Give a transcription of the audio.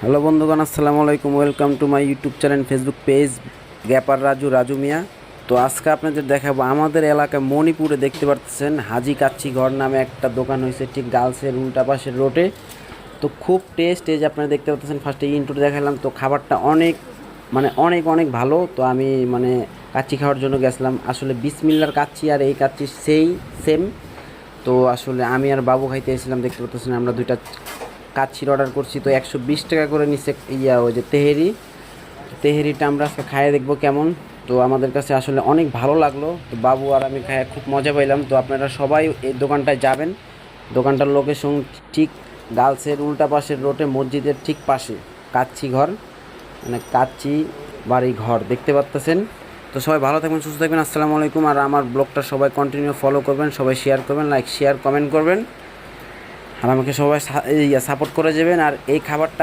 Hello বন্ধুগণ, আসসালামু আলাইকুম। Welcome to my YouTube channel, Facebook page গ্যাপার রাজু মিয়া। তো আজকে আপনাদের দেখাবো আমাদের এলাকায় মণিপুরে দেখতে পাচ্ছেন হাজি কাচ্চি ঘর নামে একটা দোকান হয়েছে ঠিক গার্লসের উল্টা পাশের রোডে। তো খুব টেস্ট, এই যে আপনারা দেখতে পাচ্ছেন, ফার্স্টে ইন্ট্রো দেখালাম। তো খাবারটা অনেক অনেক ভালো। তো আমি কাচ্চি খাওয়ার জন্য গেছিলাম। আসলে বিসমিল্লার কাচ্চি আর এই কাচ্চি সেম। তো আসলে আমি আর বাবু খাইতে এসেছিলাম, দেখতে পাচ্ছেন আমরা দুইটা কাচ্চির অর্ডার করছি। তো 120 টাকা করে নিচ্ছে ওই যে তেহেরিটা আমরা আজকে খাইয়ে দেখবো কেমন। তো আমাদের কাছে আসলে অনেক ভালো লাগলো। তো বাবু আর আমি খাইয়ে খুব মজা পাইলাম। তো আপনারা সবাই এই দোকানটায় যাবেন। দোকানটার লোকেশন ঠিক গার্লসের উল্টা পাশের রোডে, মসজিদের ঠিক পাশে কাচ্চি ঘর, কাচ্চি বাড়ি ঘর দেখতে পাচ্ছেন। তো সবাই ভালো থাকবেন, সুস্থ থাকবেন। আসসালামু আলাইকুম। আর আমার ব্লগটা সবাই কন্টিনিউ ফলো করবেন, সবাই শেয়ার করবেন, লাইক শেয়ার কমেন্ট করবেন, আর আমাকে সবাই সাপোর্ট করে যাবেন। আর এই খাবারটা